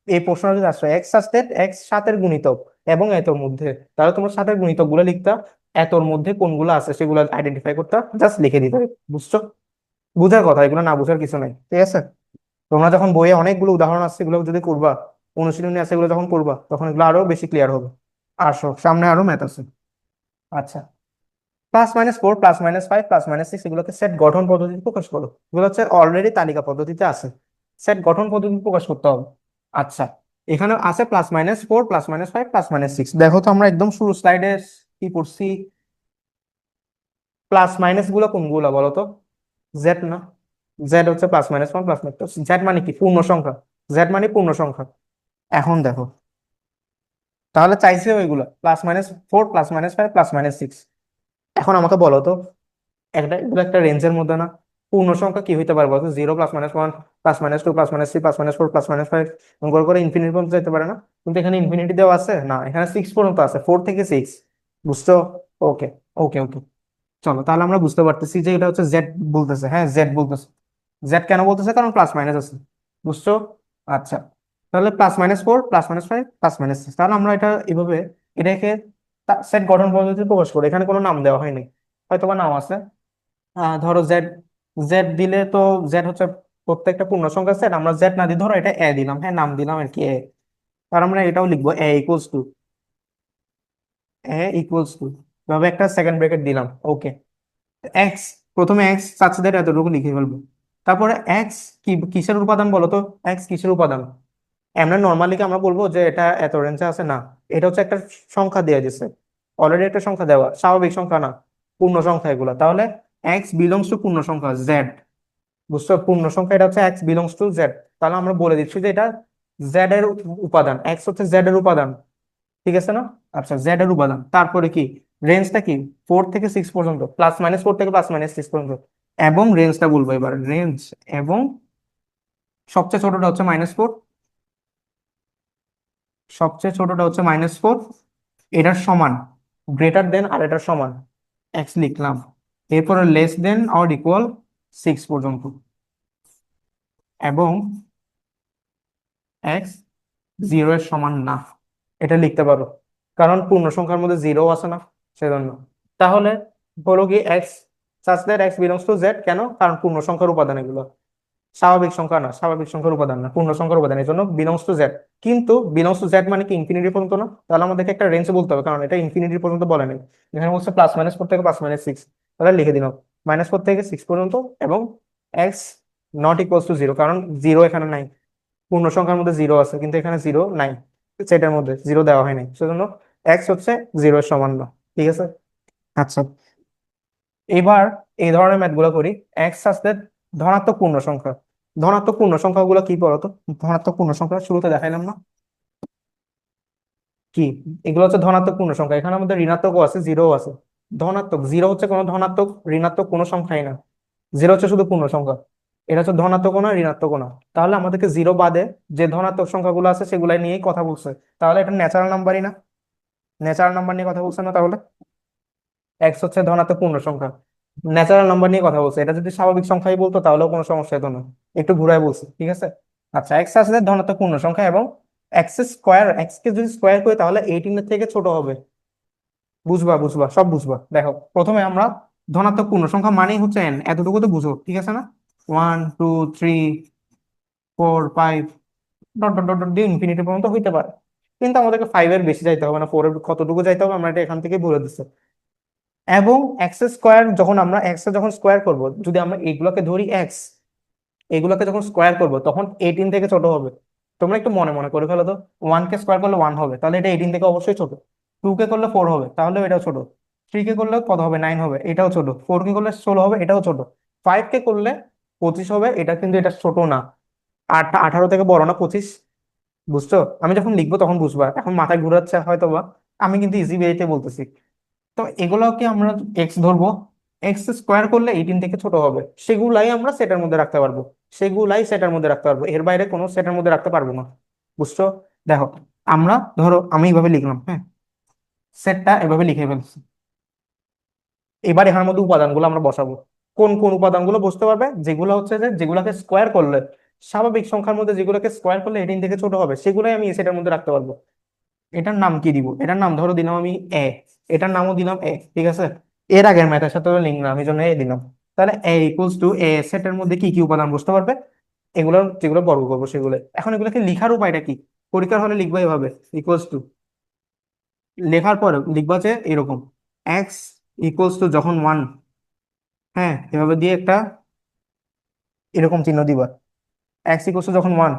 এই প্রশ্ন যদি আসতো এক্স সাস্টেড এক্স 7-এর গুণিতক এবং এতর মধ্যে, তাহলে তোমরা 7-এর গুণিতক গুলো লিখতা, এতর মধ্যে কোনগুলো আছে সেগুলো আইডেন্টিফাই করতে জাস্ট লিখে দিতে হবে, বুঝছো? বুঝার কথা, এগুলো না বুঝার কিছু নাই, ঠিক আছে? তোমরা যখন বইয়ে অনেকগুলো উদাহরণ আছে এগুলো যদি করবা, অনুশীলনী আছে এগুলো যখন করবা, তখন এগুলো আরো বেশি ক্লিয়ার হবে। আসো, সামনে আরো ম্যাথ আছে। আচ্ছা, +-4, +-5, +-6 এগুলোকে সেট গঠন পদ্ধতিতে প্রকাশ করো। এগুলো হচ্ছে অলরেডি তালিকা পদ্ধতিতে আছে, সেট গঠন পদ্ধতি প্রকাশ করতে হবে। আচ্ছা, এখানে আছে +-4, +-5, +-6। দেখো তো, আমরা একদম শুরু স্লাইডে কি করছি? প্লাস মাইনাস গুলো কোনগুলো বলো তো? জেড না? জেড হচ্ছে +-1, +-, জেড মানে কি? পূর্ণ সংখ্যা। জেড মানে পূর্ণ সংখ্যা। এখন দেখো, তাহলে চাইছে ওইগুলো +-4, +-5, +-6। এখন আমাকে বলো তো, এগুলো একটা রেঞ্জের মধ্যে না? পূর্ণ সংখ্যা কি হইতে পারে বলতো? 0, +-1, +-2, +-3, +-4, +-5, করে করে ইনফিনিটি পর্যন্ত যেতে পারে না? কিন্তু এখানে ইনফিনিটি দেওয়া আছে না, এখানে 6 পর্যন্ত আছে, 4 থেকে 6, বুঝছো? ওকে, ওকে, ওকে। চলো, তাহলে আমরা বুঝতে পারতেছি যে এটা হচ্ছে জেড বলতেছে, হ্যাঁ জেড বলতেছে। জেড কেন বলতেছে? কারণ প্লাস মাইনাস আছে, বুঝছো? আচ্ছা, তাহলে +-4, +-5, +-6, তাহলে আমরা এটা এভাবে এটাকে সেট গঠন পদ্ধতিতে প্রকাশ করি। এখানে কোনো নাম দেওয়া হয়নি, হয়তো বা নাম আছে। ধরো জেড, জেড দিলে তো, জেড হচ্ছে প্রত্যেকটা পূর্ণ সংখ্যা সেট, আমরা জেড না দিই, ধরো এটা এ দিলাম, হ্যাঁ নাম দিলাম আর কি এ। তার আমরা এটাও লিখবো এ ইকুয়ালস টু ভাবে একটা সেকেন্ড ব্র্যাকেট দিলাম, ওকে। এক্স, প্রথমে এক্স চাচ্ছিদের এতটুকু লিখে ফেলবো। তারপরে এক্স কি কিসের উপাদান বলো তো? এক্স কিসের উপাদান? এমনি নর্মালি কি আমরা বলবো যে এটা এত রেঞ্জে আছে? না, এটা হচ্ছে একটা সংখ্যা দিয়ে দিচ্ছে, অলরেডি একটা সংখ্যা দেওয়া, স্বাভাবিক সংখ্যা না, পূর্ণ সংখ্যা এগুলো। তাহলে এক্স বিলংস টু পূর্ণ সংখ্যা জেড, বুঝছো? পূর্ণ সংখ্যা এটা হচ্ছে এক্স বিলংস টু জেড। তাহলে আমরা বলে দিচ্ছি যে এটা জেড এর উপাদান, এক্স হচ্ছে জেড এর উপাদান, ঠিক আছে না? আচ্ছা, জেড এর উপাদান, তারপরে কি রেঞ্জটা কি? 4 থেকে 6 পর্যন্ত, +-4 থেকে +-6 পর্যন্ত। এবং রেঞ্জটা বলবো এবার, রেঞ্জ এবং সবচেয়ে ছোটটা হচ্ছে -4, সবচেয়ে ছোটটা হচ্ছে -4, এটার সমান, গ্রেটার দেন আর এটার সমান, এক্স লিখলাম। এরপরে লেস দেন অর ইকুয়াল 6 পর্যন্ত, এবং এক্স 0 এর সমান না, এটা লিখতে পারো, কারণ পূর্ণ সংখ্যার মধ্যে 0 আছে না, সেজন্য। তাহলে হলো কি x such that x belongs to Z, কেন? কারণ পূর্ণ সংখ্যার উপাদান এগুলো, স্বাভাবিক সংখ্যা না, স্বাভাবিক সংখ্যার উপাদান না, পূর্ণ সংখ্যার উপাদান, এই জন্য বিলংস টু জেড। কিন্তু বিলংস টু জেড মানে কি ইনফিনিটি পর্যন্ত না? তাহলে আমাদেরকে একটা রেঞ্জ বলতে হবে, কারণ এটা ইনফিনিটি পর্যন্ত বলে নেই, এখানে বলছে +-4 থেকে +-6। তাহলে লিখে দিলাম -4 থেকে 6 পর্যন্ত, এবং x not equals to zero, কারণ জিরো এখানে নাই। পূর্ণ সংখ্যার মধ্যে জিরো আছে কিন্তু এখানে জিরো নাই, সেটার মধ্যে জিরো দেওয়া হয় নাই, সেজন্য এক্স হচ্ছে জিরো এর সমান না। ঠিক আছে। আচ্ছা, এবার এই ধরনের ম্যাথ গুলো করি। এক্স আসলে ধনাত্মক পূর্ণ সংখ্যা। ধনাত্মক পূর্ণ সংখ্যাগুলো কি বলতো? ধনাত্মক পূর্ণ সংখ্যা শুরুতে দেখাইলাম না কি? এগুলো হচ্ছে ধনাত্মক পূর্ণ সংখ্যা, এখানে আমাদের ঋণাত্মকও আছে, জিরো আছে। ধনাত্মক জিরো হচ্ছে কোনো ধনাত্মক ঋণাত্মক কোনো সংখ্যাই না, জিরো হচ্ছে শুধু পূর্ণ সংখ্যা। এটা হচ্ছে ধনাত্মক না ঋণাত্মক না। তাহলে আমাদেরকে জিরো বাদে যে ধনাত্মক সংখ্যাগুলো আছে সেগুলাই নিয়েই কথা বলছে, তাহলে এটা ন্যাচারাল নাম্বারই না? ন্যাচারাল নাম্বার নিয়ে কথা বলছে না তাহলে? এক্স হচ্ছে ধনাত্মক পূর্ণ সংখ্যা, ন্যাচারাল নাম্বার নিয়ে কথা বলছে। এটা যদি স্বাভাবিক সংখ্যাই বলতো তাহলেও কোনো সমস্যা হতো না, একটু ঘুরায় বলছে। ঠিক আছে। আচ্ছা, এক্স আসলে ধনাত্মক পূর্ণ সংখ্যা, এবং এক্স স্কোয়ার, এক্স কে যদি স্কোয়ার করি তাহলে 18 এর থেকে ছোট হবে। বুঝবা বুঝবা সব বুঝবা। দেখো, প্রথমে আমরা ধনাত্মক পূর্ণ সংখ্যা মানেই হচ্ছে এন, এতটুকু তো বুঝো, ঠিক আছে না? 1 2 3 4 5 ডট ডট ডট ডট দিয়ে ইনফিনিটি পর্যন্ত হইতে পারে, কিন্তু আমাদেরকে 5 এর বেশি যাইতে হবে না, 4 এর কতটুকু যাইতে হবে আমরা এটা এখান থেকে বলে দিচ্ছি। এবং এক্স স্কোয়ার, যখন আমরা এক্স এ যখন স্কোয়ার করব, যদি আমরা এইগুলোকে ধরি এক্স, এগুলোকে যখন স্কোয়ার করব তখন 18 থেকে ছোট হবে। তোমরা একটু মনে মনে করে ফেলো তো, 1 কে স্কোয়ার করলে 1 হবে, তাহলে এটা 18 থেকে অবশ্যই ছোট। 2 কে করলে 4 হবে, তাহলে এটাও ছোট। 3 কে করলে কত হবে? 9 হবে, এটাও ছোট। 4 কে করলে 16 হবে, এটাও ছোট। 5 কে করলে 25 হবে, এটা কিন্তু এটা ছোট না। 18 থেকে বড় না 25? বুঝছো? আমি যখন লিখবো তখন বুঝবা, এখন মাথায় ঘুরাচ্ছে হয়তো বা, আমি কিন্তু ইজি ওয়েতে বলতেছি। তো এগুলোকে আমরা এক্স ধরবো, এক্স স্কোয়ার করলে 18 থেকে ছোট হবে, সেগুলাই আমরা সেটার মধ্যে রাখতে পারবো। সেগুলাই সেটার মধ্যে রাখতে পারবো, এর বাইরে কোনো সেটার মধ্যে রাখতে পারবো না। বুঝছো? দেখো, আমরা ধরো আমি এইভাবে লিখলাম, হ্যাঁ, সেটটা এভাবে লিখে ফেলছি। এবার এখানের মধ্যে উপাদানগুলো আমরা বসাবো। কোন কোন উপাদানগুলো বুঝতে পারবে? যেগুলো হচ্ছে যে যেগুলোকে স্কোয়ার করলে, স্বাভাবিক সংখ্যার মধ্যে যেগুলোকে স্কোয়ার করলে 18 থেকে ছোট হবে, সেগুলোই আমি সেটার মধ্যে রাখতে পারবো। এটার নাম কি দিব? এটার নাম ধরো দিলাম আমি এ, এটার নামও দিলাম এ। ঠিক আছে। এর আগের ম্যাথের সাথে লিঙ্ক না, আমি জন্য এ দিলাম। তাহলে এ ইকুয়ালস টু এ, সেটের মধ্যে কি কি উপাদান বুঝতে পারবে, এগুলো যেগুলো বর্গ করবো সেগুলো। এখন এগুলোকে লিখার উপায়টা কি? পরীক্ষার হলে লিখবা এভাবে, ইকুয়ালস টু, লেখার পরে লিখবা যে এরকম, এক্স ইকুয়ালস টু যখন 1, হ্যাঁ, এভাবে দিয়ে একটা এরকম চিহ্ন দিবা। এক্স ইকুয়ালস টু যখন 1,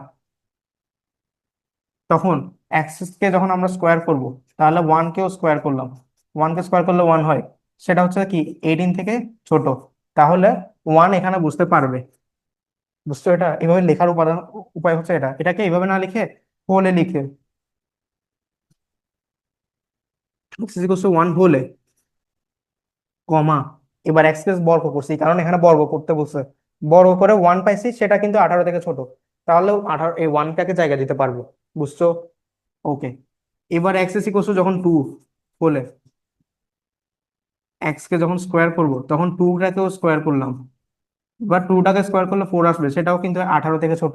তখন এক্স কে যখন আমরা স্কোয়ার করব, তাহলে 1 কেও স্কোয়ার করলাম, 1 কে স্কোয়ার করলে 1 হয়, সেটা হচ্ছে কি 18 থেকে ছোট। তাহলে 1 এখানে বুঝতে পারবে। বুঝছো? এটা এভাবে লেখার উপাদান, উপায় হচ্ছে এটা। এটাকে এইভাবে না লিখে হোলে লিখে, এক্স ইকুয়ালস টু 1 হোলে, কমা, এবার এক্স কে বর্গ করছি কারণ এখানে বর্গ করতে বলছে, বর্গ করে 1 পাইছি, সেটা কিন্তু 18 থেকে ছোট, তাহলে 18 এই 1টাকে জায়গা দিতে পারবো। বুঝছো? ওকে। এবার এক্স ইকুয়ালস টু যখন 2 হলে, এক্স কে যখন স্কোয়ার করব তখন 2টাকেও স্কোয়ার করলাম, এবার 2টাকে স্কোয়ার করলে 4 আসবে, সেটাও কিন্তু 18 থেকে ছোট।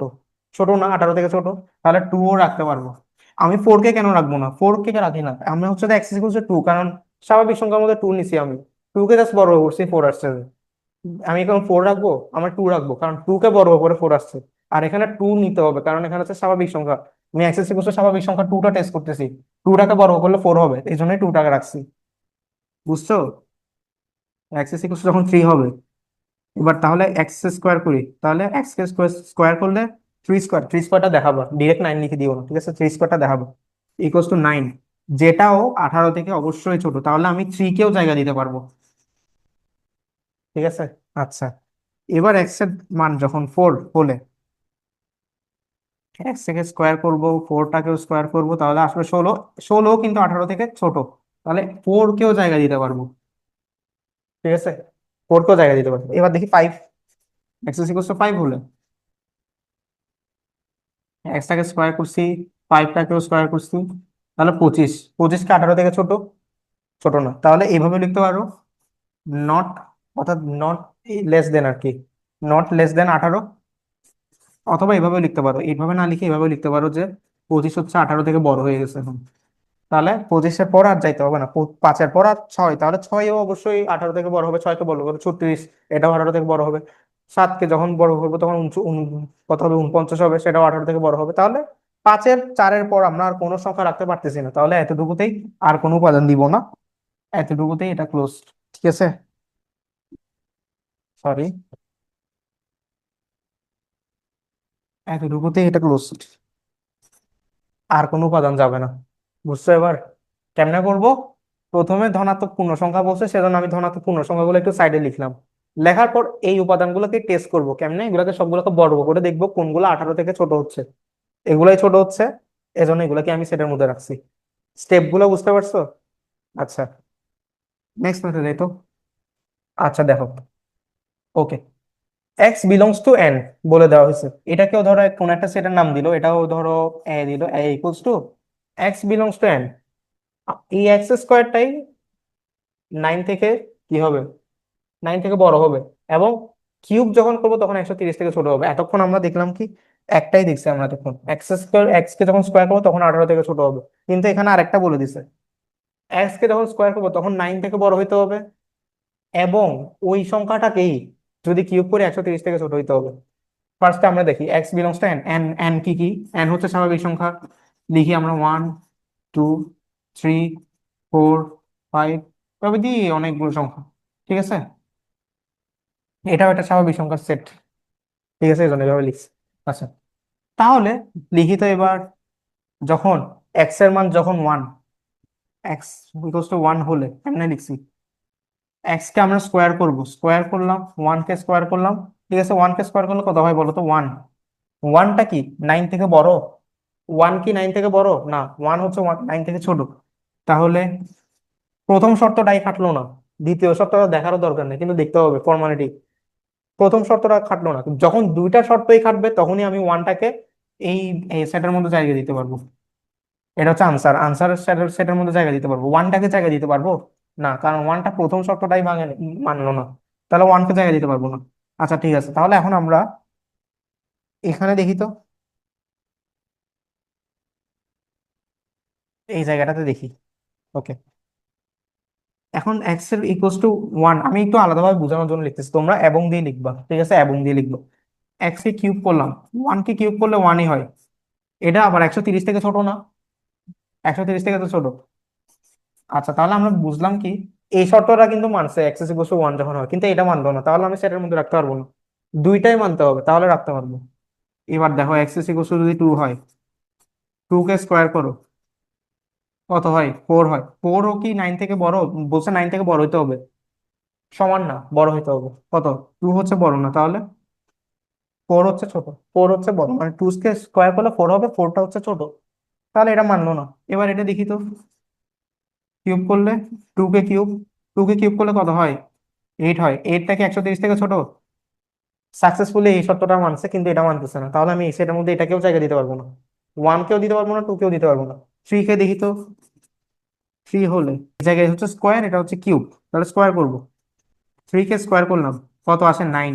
ছোট না? 18 থেকে ছোট, তাহলে 2ও রাখতে পারবো। আমি 4 কে কেন রাখবো না? 4 কে রাখি না, আমি হচ্ছে এক্স ইকুয়াল টু 2, কারণ স্বাভাবিক সংখ্যার মধ্যে 2 নিছি আমি, 2 কে জাস্ট বড় করছি, 4 আসছে। আমি এখন 4 রাখবো? আমার 2 রাখবো, কারণ 2 কে বড় করে 4 আসছে। আর এখানে 2 নিতে হবে কারণ এখানে হচ্ছে স্বাভাবিক সংখ্যা, আমি এক্স ইকুয়াল টু স্বাভাবিক সংখ্যা 2টা টেস্ট করতেছি। 2টাকে বড় করলে 4 হবে, এই জন্যই 2টাকে রাখছি। বুঝছো? এক্স ইকুয়াল টু যখন 3 হবে, এবার তাহলে এক্স স্কোয়ার করি, তাহলে এক্স কে স্কোয়ার স্কোয়ার করলে 3 স্কোয়ার, 3 স্কোয়ারটা দেখাবো, ডিরেক্ট 9 লিখে দিও না, ঠিক আছে? 3 স্কোয়ারটা দেখাবো, ইকুয়ালস টু 9, যেটাও 18 থেকে অবশ্যই ছোট, তাহলে আমি 3 কেও জায়গা দিতে পারবো। ঠিক আছে। আচ্ছা, এবার এক্স এর মান যখন 4 হলে, এক্স থেকে স্কোয়ার করবো, 4টাকেও স্কোয়ার করবো, তাহলে আসবে 16। 16 কিন্তু 18 থেকে ছোট, তাহলে 4 কেও জায়গা দিতে পারবো। ঠিক আছে, 4 কেও জায়গা দিতে পারবো। এবার দেখি 5, এক্স ইকুয়ালস টু 5 হলে, এক্সটাকে স্কোয়ার করছি, 5টাকেও স্কোয়ার করছি, তাহলে 25। 25 কে 18 থেকে ছোট? ছোট না, তাহলে এইভাবে লিখতে পারো, নট, অর্থাৎ নট লেস দেন আর কি, নট লেস দেন 18। অথবা এইভাবে লিখতে পারো, এইভাবে না লিখে এইভাবে লিখতে পারো যে 25 হচ্ছে 18 থেকে বড় হয়ে গেছে এখন। তাহলে 25-এর পর আর যাইতে হবে না, 5-এর পর আর 6, তাহলে 6ও অবশ্যই 18 থেকে বড় হবে। 6কে বড় করে 36, এটাও 18 থেকে বড় হবে। 7কে যখন বড় করবো তখন কত হবে? 49 হবে, সেটাও 18 থেকে বড় হবে। তাহলে 5-এর 4-এর পর আমরা আর কোনো সংখ্যা রাখতে পারতেছি না, তাহলে এতটুকুতেই আর কোনো উপাদান দিব না, এতটুকুতেই এটা ক্লোজ। ঠিক আছে। সরি, এতটুকুতে এটা ক্লোজ, আর কোনো উপাদান যাবে না। বুঝছো এবার কেমনে করব? প্রথমে ধনাত্মক পূর্ণ সংখ্যা বলছে, সেজন্য আমি ধনাত্মক পূর্ণ সংখ্যাগুলো একটু সাইডে লিখলাম। লেখার পর এই উপাদানগুলোকে টেস্ট করব কেমনে, এগুলোকে সবগুলোকে বর্গ করে দেখবো কোনগুলো 18 থেকে ছোট হচ্ছে। এগুলাই ছোট হচ্ছে, এজন্য এগুলোকে আমি সেটের মধ্যে রাখছি। স্টেপ গুলো বুঝতে পারছো? আচ্ছা, নেক্সট মেথড এই তো। আচ্ছা দেখো, ওকে, এক্স বিলংস টু এন বলে দেওয়া হয়েছে। এটাকেও ধরো কোন একটা সেটের নাম দিল, এটাও ধরো এ দিল, A equals to x belongs to N. এই এক্স স্কোয়ারটাই 9 থেকে কি হবে, 9 থেকে বড় হবে, এবং কিউব যখন করবো তখন 130 থেকে ছোট হবে। এতক্ষণ আমরা দেখলাম কি, একটাই দেখছি আমরা, তখন এক্স স্কোয়ার, এক্স কে যখন স্কোয়ার করবো তখন 18 থেকে ছোট হবে। কিন্তু এখানে আরেকটা বলে দিছে, এক্স কে যখন স্কোয়ার করবো তখন 9 থেকে বড় হইতে হবে, এবং ওই সংখ্যাটাকেই যদি কিউব করে 130 থেকে ছোট হইতে হবে। ফার্স্টে আমরা দেখি x belongs to N, N N কি কি, এন হচ্ছে স্বাভাবিক সংখ্যা। লিখি আমরা 1, 2, 3, 4, 5, তবে দিই অনেকগুলো সংখ্যা। ঠিক আছে, এটাও একটা স্বাভাবিক সংখ্যার সেট। ঠিক আছে, এই জন্য এভাবে লিখছি। আচ্ছা, তাহলে লিখিত এবার, যখন এক্স এর মান যখন 1, এক্স ইকুয়ালস টু 1 হলে এমনি লিখছি, এক্স কে আমরা স্কোয়ার করব, স্কোয়ার করলাম, 1 কে স্কোয়ার করলাম। ঠিক আছে, 1 কে স্কোয়ার করলে কত হয় বলো তো? 1। ওয়ানটা কি 9 থেকে বড়? 1 কি 9 থেকে বড় না? 1 হচ্ছে 9 থেকে ছোট। তাহলে প্রথম শর্তটাই খাটলো না, দ্বিতীয় শর্তটা দেখারও দরকার নেই, কিন্তু দেখতে হবে ফর্মালিটি। প্রথম শর্তটা খাটলো না, যখন দুইটা শর্তই খাটবে তখনই আমি ওয়ানটাকে এই সেটের মধ্যে জায়গা দিতে পারবো। এটা হচ্ছে আনসার, আনসার সেটের মধ্যে জায়গা দিতে পারবো। ওয়ানটাকে জায়গা দিতে পারবো না, কারণ ওয়ানটা প্রথম শর্তটাই মানলো না, তাহলে ওয়ানকে জায়গা দিতে পারবো না। আচ্ছা ঠিক আছে, তাহলে এখন আমরা এখানে দেখি তো, এই জায়গাটাতে দেখি। ওকে, এখন এক্স এর ইকুয়ালস টু 1, আমি একটু আলাদাভাবে বোঝানোর জন্য লিখতেছি, তোমরা এবং দিয়ে লিখবা। ঠিক আছে, এবং দিয়ে লিখবো। এক্স কে কিউব করলাম, 1 কে কিউব করলে 1ই হয়। এটা আবার 130 থেকে ছোট না? 130 থেকে তো ছোট। আচ্ছা, তাহলে আমরা বুঝলাম কি, এই শর্তটা কিন্তু মানছে এক্স ইজ ইকুয়াল টু 1 যখন হয়, কিন্তু এটা মানলো না, তাহলে আমি সেটার মধ্যে রাখতে পারবো না। দুইটাই মানতে হবে, তাহলে রাখতে পারবো। এবার দেখো এক্স ইজ ইকুয়াল টু যদি 2 হয়, 2 কে স্কোয়ার করো, কত হয়? 4 হয়। 4 ও কি 9 থেকে বড়? বলছে 9 থেকে বড় হইতে হবে, সমান না, বড় হইতে হবে। কত? 2 হচ্ছে বড় না, তাহলে 4 হচ্ছে ছোট। 4 হচ্ছে বড়, মানে 2 কে স্কোয়ার করলে 4 হবে, 4টা হচ্ছে ছোট। তাহলে এটা মানলো না। এবার এটা দেখি তো, কিউব করলে, 2 কে কিউব, 2 কে কিউব করলে কত হয়? 8 হয়। 8টা কি 130 থেকে ছোট? সাকসেসফুলি এই শর্তটা মানছে, কিন্তু এটা মানতেছে না, তাহলে আমি সেটার মধ্যে এটাকেও জায়গা দিতে পারবো না। 1 কেও দিতে পারবো না, 2 কেও দিতে পারবো না। 3 কে দেখি তো, 3 হলে এই জায়গায় হচ্ছে স্কোয়ার, এটা হচ্ছে কিউব, তাহলে স্কোয়ার করবো। 3 কে স্কোয়ার করলাম, কত আসে? 9।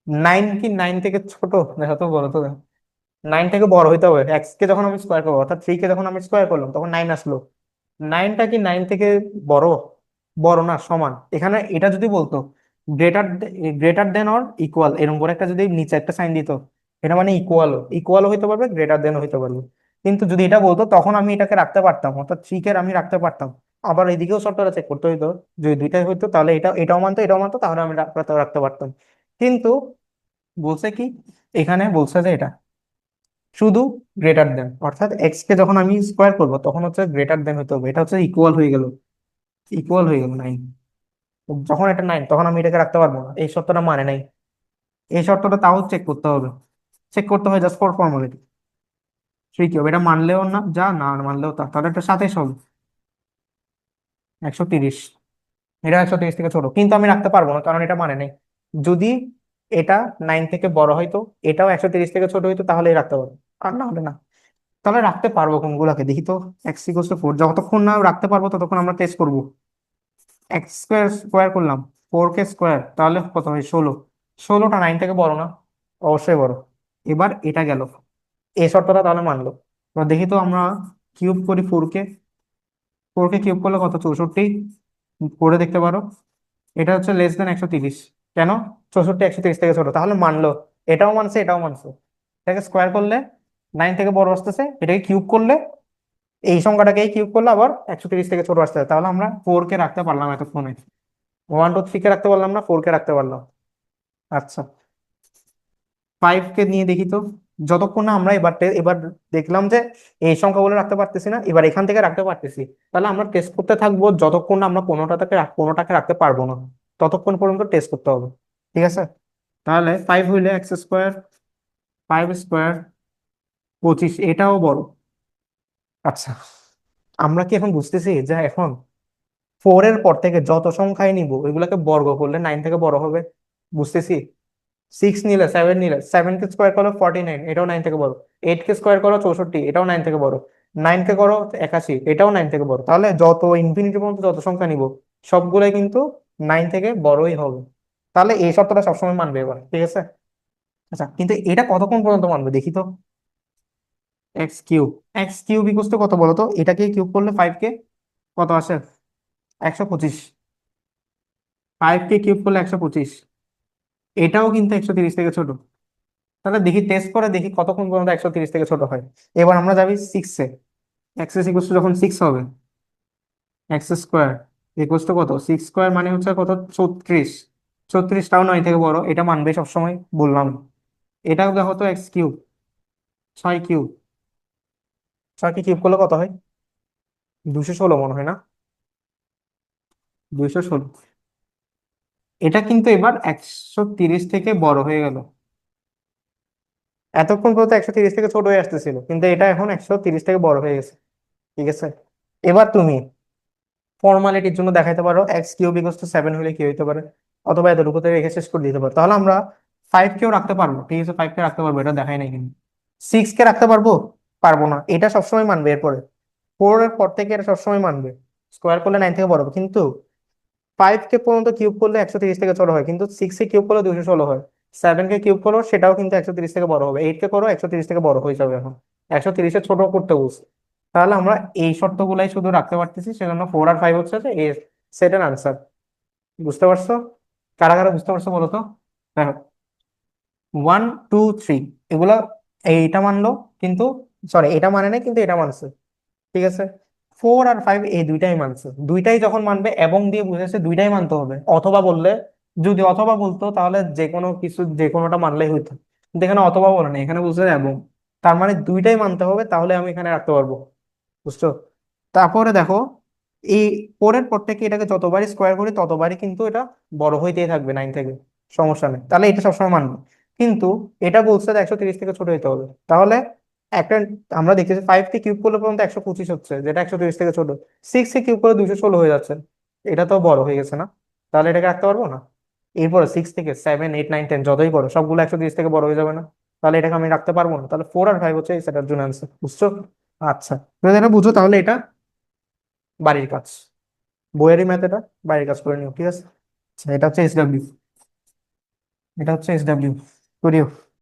9 কি 9 থেকে ছোট? দেখো তো, বলো তো। 9 থেকে বড় হইতে হবে, এক্স কে যখন আমি স্কোয়ার করবো, অর্থাৎ 3 কে যখন আমি স্কোয়ার করলাম তখন 9 আসলো। 9টা কি 9 থেকে বড়? বড় না, সমান। এখানে এটা যদি বলতো greater, greater than or equal, এরকম করে একটা যদি নিচে একটা সাইন দিত, এটা মানে ইকুয়ালও, ইকুয়ালও হইতে পারবে, গ্রেটার দেনও হইতে পারবে। কিন্তু যদি এটা বলতো তখন আমি এটাকে রাখতে পারতাম, অর্থাৎ 3 কে আমি রাখতে পারতাম। আবার এদিকেও শর্তটা চেক করতে হইতো, যদি দুইটাই হইতো তাহলে এটা এটাও মানতো এটাও মানতো, তাহলে আমি রাখতে রাখতে পারতাম। কিন্তু বলছে কি, এখানে বলছে যে এটা শুধু গ্রেটার দেন, অর্থাৎ এক্স কে যখন আমি স্কোয়ার করবো তখন হচ্ছে গ্রেটার দেন হইতে হবে, এটা হচ্ছে ইকুয়াল হয়ে গেল, ইকুয়াল হয়ে গেল 9। যখন এটা 9 তখন আমি এটাকে রাখতে পারবো না, এই শর্তটা মানে নাই। এই শর্তটা তাও চেক করতে হবে, চেক করতে হয় জাস্ট ফর ফর্মালিটি। ঠিক হবে, এটা মানলেও না যা, না মানলেও তা, তাহলে একটা 27 হবে। 130, এটা 130 থেকে ছোট, কিন্তু আমি রাখতে পারবো না কারণ এটা মানে নাই। যদি এটা 9 থেকে বড় হইতো, এটাও 130 থেকে ছোট হইতো, তাহলে রাখতে পারবো, আর না হলে না। তাহলে রাখতে পারবো কোনগুলাকে দেখি তো। এক্স ইকুয়ালস টু 4, যতক্ষণ না রাখতে পারবো ততক্ষণ আমরা টেস্ট করবো। এক্স স্কোয়ার স্কোয়ার করলাম, 4 কে স্কোয়ার, তাহলে কত হয়? 16। 16টা 9 থেকে বড় না? অবশ্যই বড়। এবার এটা গেল, এই শর্তটা তাহলে মানলো। এবার দেখি তো আমরা কিউব করি 4 কে, 4 কে কিউব করলে কত? 64। করে দেখতে পারো, এটা হচ্ছে লেস দেন 130। কেন? 64 130 থেকে ছোট, তাহলে মানলো। এটাও মানছে এটাও মানছে। এটাকে স্কোয়ার করলে 9 থেকে বড় আসতেছে, এটাকে কিউব করলে, এই সংখ্যাটাকে কিউব করলে আবার 130 থেকে ছোট আসতেছে, তাহলে আমরা 4 কে রাখতে পারলাম এতক্ষণে। 1 2 3 কে রাখতে পারলাম না, 4 কে রাখতে পারলাম। আচ্ছা, 5 কে নিয়ে দেখি তো। যতক্ষণ না আমরা এবার দেখলাম যে এই সংখ্যাগুলো রাখতে পারতেছি না, এবার এখান থেকে রাখতে পারতেছি, তাহলে আমরা টেস্ট করতে থাকবো যতক্ষণ না আমরা কোনোটাকে রাখতে পারবো না, ততক্ষণ পর্যন্ত টেস্ট করতে হবে। ঠিক আছে, তাহলে 5 হইলে x² 5² 25, এটাও বড়। আচ্ছা, আমরা কি এখন বুঝতেছি যে এখন 4 এর পর থেকে যত সংখ্যায় নিব ওইগুলোকে বর্গ করলে 9 থেকে বড় হবে? বুঝতেছি। 6 নিলে 7 নিলে, 7 কে স্কোয়ার করো 49, এটাও 9 থেকে বড়। 8 কে স্কোয়ার করো 64, এটাও 9 থেকে বড়। 9 কে করো 81, এটাও 9 থেকে বড়। তাহলে যত ইনফিনিটি পর্যন্ত যত সংখ্যা নিব সবগুলাই কিন্তু 9 থেকে বড়ই হবে। তাহলে এই শর্তটা সবসময় মানবে এবার, ঠিক আছে। আচ্ছা, কিন্তু এটা কতক্ষণ পর্যন্ত মানবে দেখি তো। এক্স কিউব ইকুয়াল টু কত বলো তো, এটাকে কিউব করলে 5 কে কত আসে? 125। 5 কে কিউব করলে 125, এটাও কিন্তু 130 থেকে ছোট। তাহলে দেখি, টেস্ট করে দেখি কতক্ষণ পর্যন্ত 130 থেকে ছোট হয়। এবার আমরা যাবি 6-এ। এক্স ইকুয়াল টু যখন 6 হবে, x² ইকুয়াল টু কত, 6² মানে হচ্ছে কত, 36। 36টাও 9 থেকে বড়, এটা মানবে সবসময়, বললাম। এটাও দেখো তো, x³ 6 কিউব, 6 কে কিউব করলে কত হয়? 216 মনে হয় না? 216। এটা কিন্তু এবার 130 থেকে বড় হয়ে গেল। এতক্ষণ পর্যন্ত 130 থেকে ছোট হয়ে আসতেছিল, কিন্তু এটা এখন 130 থেকে বড় হয়ে গেছে। ঠিক আছে, এবার তুমি ফর্মালিটির জন্য দেখাইতে পারো x³ ইকুয়াল টু 7 হলে কি হইতে পারে, অথবা এতটুকুতে রেখে শেষ করে দিতে পারো। তাহলে আমরা 5 কেও রাখতে পারবো, ঠিক আছে, 5 কে রাখতে পারবো, এটা দেখাই নাই কিন্তু। 6 কে রাখতে পারবো? পারবো না, এটা সবসময় মানবে এরপরে। 4 এর পর থেকে এটা সবসময় মানবে, স্কোয়ার করলে 9 থেকে বড় হবে। কিন্তু 5 কে পর্যন্ত কিউব করলে 130 থেকে ছোট হয়, কিন্তু 6 কে কিউব করলে 216 হয়। 7 কে কিউব করো, সেটাও কিন্তু 130 থেকে বড় হবে। 8 কে করো, 130 থেকে বড় হয়ে যাবে। এখন 130-এর ছোট করতে বলছে। তাহলে আমরা এই শর্তগুলাই শুধু রাখতে পারতেছি, সেজন্য 4 আর 5 হচ্ছে যে এর সেটের আনসার। বুঝতে পারছো? কারা কারা বুঝতে পারছো বলো তো। দেখো, 1 2 3 এগুলা এইটা মানলো, কিন্তু সরি, এটা মানে না, কিন্তু এটা মানছে। ঠিক আছে, 4 আর 5 এই দুইটাই মানছে। দুইটাই যখন মানবে এবং দিয়ে বুঝেছে দুইটাই মানতে হবে, অথবা বললে, যদি অথবা বলতো তাহলে যে কোনো কিছু যে কোনোটা মানলেই হইতো, কিন্তু এখানে অথবা বলে না, এখানে বুঝছে এবং। তার মানে দুইটাই মানতে হবে, তাহলে আমি এখানে রাখতে পারবো। বুঝছো? তারপরে দেখো, এই 4 এর পর থেকে এটাকে যতবারই স্কোয়ার করি ততবারই কিন্তু এটা বড় হইতেই থাকবে 9 থেকে। সমস্যা নেই, তাহলে এটা সবসময় মানবে। কিন্তু এটা বলছে যে 130 থেকে ছোট হইতে হবে। তাহলে একটা, আমরা দেখতেছি 5 কে কিউব করলে পর্যন্ত 125 হচ্ছে, যেটা 130 থেকে ছোট। 6 কে কিউব করলে 216 হয়ে যাচ্ছে, এটা তো বড় হয়ে গেছে না? তাহলে এটাকে রাখতে পারবো না। এরপরে 6 থেকে 7 8 9 10 যতই বড়, সবগুলো 130 থেকে বড় হয়ে যাবে না? তাহলে এটাকে আমি রাখতে পারবো না। তাহলে 4 আর 5 হচ্ছে এই সেটার জন্য আনসার। বুঝছো? আচ্ছা, তুমি এটা বুঝো, তাহলে এটা বাড়ির কাজ, বইয়েরই ম্যাথ, এটা বাড়ির কাজ করে নিও, ঠিক আছে। আচ্ছা, এটা হচ্ছে SW, এটা হচ্ছে SW, করিও।